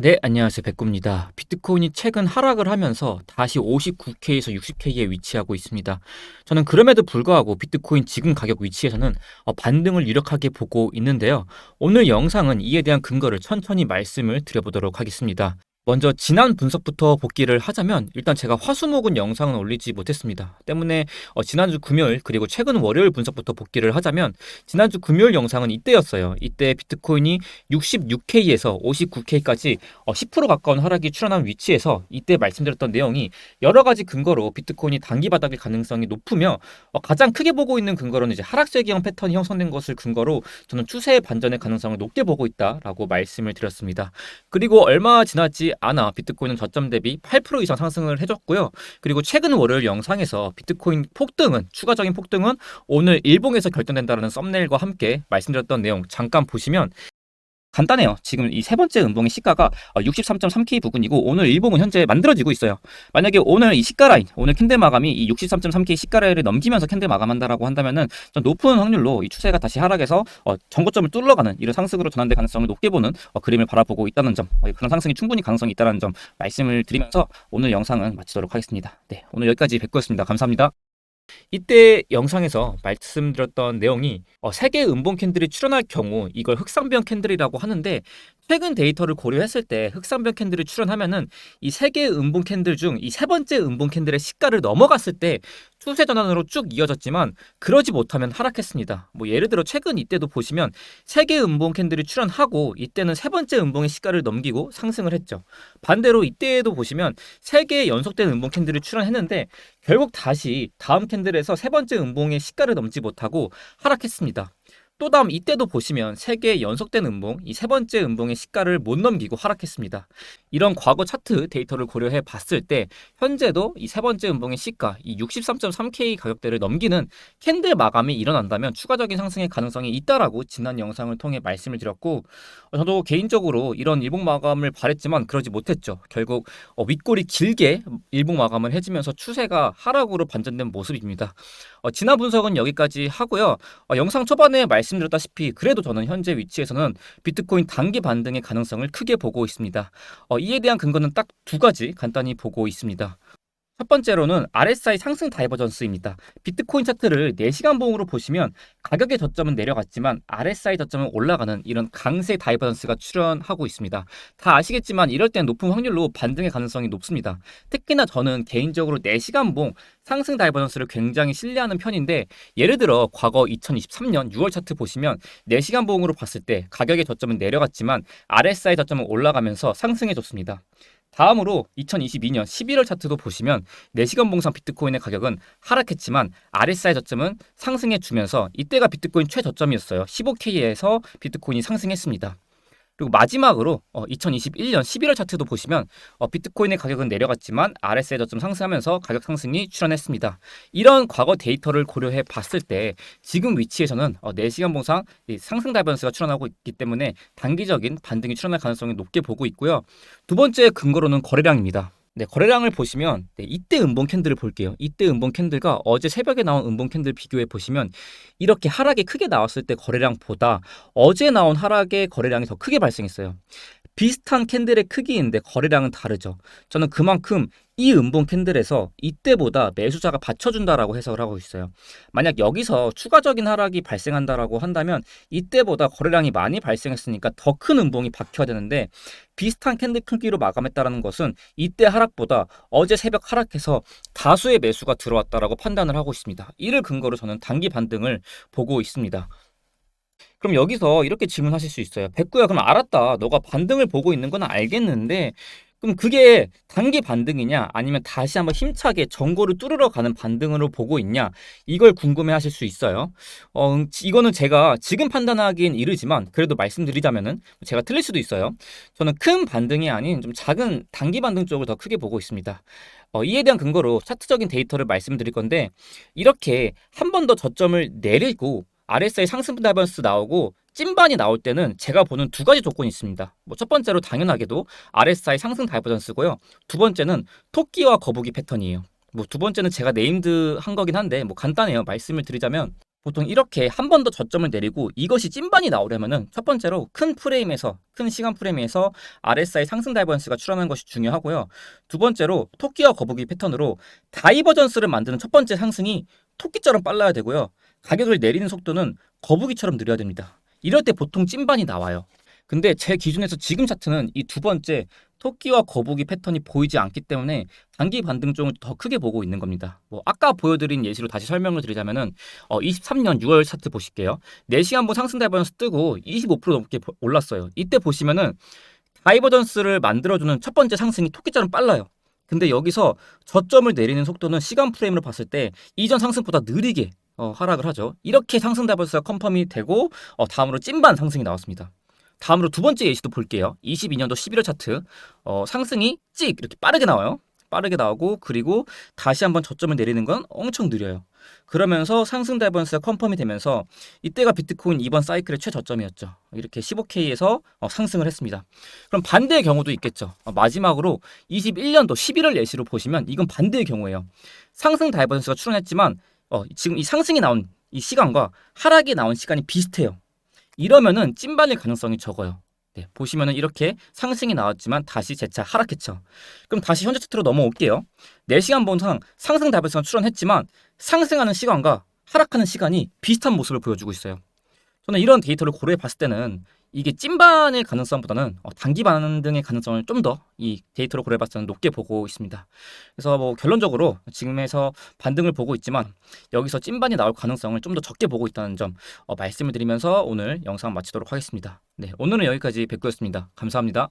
네, 안녕하세요. 백구입니다. 비트코인이 최근 하락을 하면서 다시 59K에서 60K에 위치하고 있습니다. 저는 그럼에도 불구하고 비트코인 지금 가격 위치에서는 반등을 유력하게 보고 있는데요. 오늘 영상은 이에 대한 근거를 천천히 말씀을 드려보도록 하겠습니다. 먼저 지난 분석부터 복기를 하자면 일단 제가 화수목은 영상은 올리지 못했습니다. 때문에 지난주 금요일 그리고 최근 월요일 분석부터 복기를 하자면 지난주 금요일 영상은 이때였어요. 이때 비트코인이 66K에서 59K까지 10% 가까운 하락이 출현한 위치에서 이때 말씀드렸던 내용이 여러 가지 근거로 비트코인이 단기 바닥일 가능성이 높으며 가장 크게 보고 있는 근거로는 이제 하락세기형 패턴이 형성된 것을 근거로 저는 추세의 반전의 가능성을 높게 보고 있다라고 말씀을 드렸습니다. 그리고 얼마 지나지 않아 비트코인은 저점 대비 8% 이상 상승을 해줬고요. 그리고 최근 월요일 영상에서 비트코인 폭등은 추가적인 폭등은 오늘 일봉에서 결정된다라는 썸네일과 함께 말씀드렸던 내용 잠깐 보시면 간단해요. 지금 이 세 번째 음봉의 시가가 63.3K 부근이고 오늘 일봉은 현재 만들어지고 있어요. 만약에 오늘 이 시가 라인, 오늘 캔들 마감이 이 63.3K 시가 라인을 넘기면서 캔들 마감한다라고 한다면은 좀 높은 확률로 이 추세가 다시 하락해서 전고점을 뚫러가는 이런 상승으로 전환될 가능성을 높게 보는 그림을 바라보고 있다는 점, 그런 상승이 충분히 가능성이 있다는 점 말씀을 드리면서 오늘 영상은 마치도록 하겠습니다. 네, 오늘 여기까지 뵙고였습니다. 감사합니다. 이때 영상에서 말씀드렸던 내용이 세개 음봉 캔들이 출현할 경우 이걸 흑상병 캔들이라고 하는데 최근 데이터를 고려했을 때 흑상병 캔들이 출현하면은 이 세 개의 음봉 캔들 중 이 세 번째 음봉 캔들의 시가를 넘어갔을 때 추세 전환으로 쭉 이어졌지만 그러지 못하면 하락했습니다. 뭐 예를 들어 최근 이때도 보시면 세 개의 음봉 캔들이 출현하고 이때는 세 번째 음봉의 시가를 넘기고 상승을 했죠. 반대로 이때에도 보시면 세 개의 연속된 음봉 캔들이 출현했는데 결국 다시 다음 캔들에서 세 번째 음봉의 시가를 넘지 못하고 하락했습니다. 또 다음 이때도 보시면 세 개의 연속된 음봉, 이 세 번째 음봉의 시가를 못 넘기고 하락했습니다. 이런 과거 차트 데이터를 고려해 봤을 때 현재도 이 세 번째 음봉의 시가, 이 63.3K 가격대를 넘기는 캔들 마감이 일어난다면 추가적인 상승의 가능성이 있다라고 지난 영상을 통해 말씀을 드렸고 저도 개인적으로 이런 일봉 마감을 바랬지만 그러지 못했죠. 결국 윗골이 길게 일봉 마감을 해지면서 추세가 하락으로 반전된 모습입니다. 지난 분석은 여기까지 하고요. 영상 초반에 말씀드렸다시피 그래도 저는 현재 위치에서는 비트코인 단기 반등의 가능성을 크게 보고 있습니다. 이에 대한 근거는 딱 두 가지 간단히 보고 있습니다. 첫 번째로는 RSI 상승 다이버전스입니다. 비트코인 차트를 4시간 봉으로 보시면 가격의 저점은 내려갔지만 RSI 저점은 올라가는 이런 강세 다이버전스가 출현하고 있습니다. 다 아시겠지만 이럴 땐 높은 확률로 반등의 가능성이 높습니다. 특히나 저는 개인적으로 4시간 봉 상승 다이버전스를 굉장히 신뢰하는 편인데 예를 들어 과거 2023년 6월 차트 보시면 4시간 봉으로 봤을 때 가격의 저점은 내려갔지만 RSI 저점은 올라가면서 상승해줬습니다. 다음으로 2022년 11월 차트도 보시면 4시간 봉상 비트코인의 가격은 하락했지만 RSI 저점은 상승해 주면서 이때가 비트코인 최저점이었어요. 15K에서 비트코인이 상승했습니다. 그리고 마지막으로 2021년 11월 차트도 보시면 비트코인의 가격은 내려갔지만 RSI 저점 상승하면서 가격 상승이 출현했습니다. 이런 과거 데이터를 고려해 봤을 때 지금 위치에서는 4시간 봉상 상승 다이버전스가 출현하고 있기 때문에 단기적인 반등이 출현할 가능성이 높게 보고 있고요. 두 번째 근거로는 거래량입니다. 네, 거래량을 보시면 이때 음봉 캔들을 볼게요. 이때 음봉 캔들과 어제 새벽에 나온 음봉 캔들 비교해 보시면 이렇게 하락이 크게 나왔을 때 거래량보다 어제 나온 하락의 거래량이 더 크게 발생했어요. 비슷한 캔들의 크기인데 거래량은 다르죠. 저는 그만큼 이 음봉 캔들에서 이때보다 매수자가 받쳐준다라고 해석을 하고 있어요. 만약 여기서 추가적인 하락이 발생한다라고 한다면 이때보다 거래량이 많이 발생했으니까 더 큰 음봉이 박혀야 되는데 비슷한 캔들 크기로 마감했다는 것은 이때 하락보다 어제 새벽 하락해서 다수의 매수가 들어왔다라고 판단을 하고 있습니다. 이를 근거로 저는 단기 반등을 보고 있습니다. 그럼 여기서 이렇게 질문하실 수 있어요. 백구야, 그럼 알았다. 너가 반등을 보고 있는 건 알겠는데, 그럼 그게 단기 반등이냐, 아니면 다시 한번 힘차게 전고를 뚫으러 가는 반등으로 보고 있냐, 이걸 궁금해 하실 수 있어요. 이거는 제가 지금 판단하기엔 이르지만, 그래도 말씀드리자면은, 제가 틀릴 수도 있어요. 저는 큰 반등이 아닌 좀 작은 단기 반등 쪽을 더 크게 보고 있습니다. 이에 대한 근거로 차트적인 데이터를 말씀드릴 건데, 이렇게 한 번 더 저점을 내리고, RSI 상승 다이버전스 나오고 찐반이 나올 때는 제가 보는 두 가지 조건이 있습니다. 첫 번째로 당연하게도 RSI 상승 다이버전스고요. 두 번째는 토끼와 거북이 패턴이에요. 두 번째는 제가 네임드 한 거긴 한데 간단해요. 말씀을 드리자면 보통 이렇게 한 번 더 저점을 내리고 이것이 찐반이 나오려면은 첫 번째로 큰 시간 프레임에서 RSI 상승 다이버전스가 출현하는 것이 중요하고요. 두 번째로 토끼와 거북이 패턴으로 다이버전스를 만드는 첫 번째 상승이 토끼처럼 빨라야 되고요. 가격을 내리는 속도는 거북이처럼 느려야 됩니다. 이럴 때 보통 찐반이 나와요. 근데 제 기준에서 지금 차트는 이 두 번째 토끼와 거북이 패턴이 보이지 않기 때문에 단기 반등 쪽을 더 크게 보고 있는 겁니다. 뭐 아까 보여드린 예시로 다시 설명을 드리자면은 23년 6월 차트 보실게요. 4시간 분 상승 다이버전스 뜨고 25% 넘게 올랐어요. 이때 보시면은 다이버전스를 만들어주는 첫 번째 상승이 토끼처럼 빨라요. 근데 여기서 저점을 내리는 속도는 시간 프레임으로 봤을 때 이전 상승보다 느리게 하락을 하죠. 이렇게 상승 다이버전스가 컨펌이 되고 다음으로 찐반 상승이 나왔습니다. 다음으로 두 번째 예시도 볼게요. 22년도 11월 차트 상승이 찍 이렇게 빠르게 나와요. 빠르게 나오고 그리고 다시 한번 저점을 내리는 건 엄청 느려요. 그러면서 상승 다이버전스가 컨펌이 되면서 이때가 비트코인 이번 사이클의 최저점이었죠. 이렇게 15K에서 상승을 했습니다. 그럼 반대의 경우도 있겠죠. 마지막으로 21년도 11월 예시로 보시면 이건 반대의 경우예요. 상승 다이버전스가 출현했지만 지금 이 상승이 나온 이 시간과 하락이 나온 시간이 비슷해요. 이러면은 찐반일 가능성이 적어요. 네, 보시면은 이렇게 상승이 나왔지만 다시 재차 하락했죠. 그럼 다시 현재 차트로 넘어올게요. 4시간 본상 상승 다이버전스가 출현했지만 상승하는 시간과 하락하는 시간이 비슷한 모습을 보여주고 있어요. 저는 이런 데이터를 고려해 봤을 때는 이게 찐반일 가능성보다는 단기 반등의 가능성을 좀 더 이 데이터로 고려해 봤을 때는 높게 보고 있습니다. 그래서 뭐 결론적으로 지금에서 반등을 보고 있지만 여기서 찐반이 나올 가능성을 좀 더 적게 보고 있다는 점 말씀을 드리면서 오늘 영상 마치도록 하겠습니다. 네, 오늘은 여기까지 백구였습니다. 감사합니다.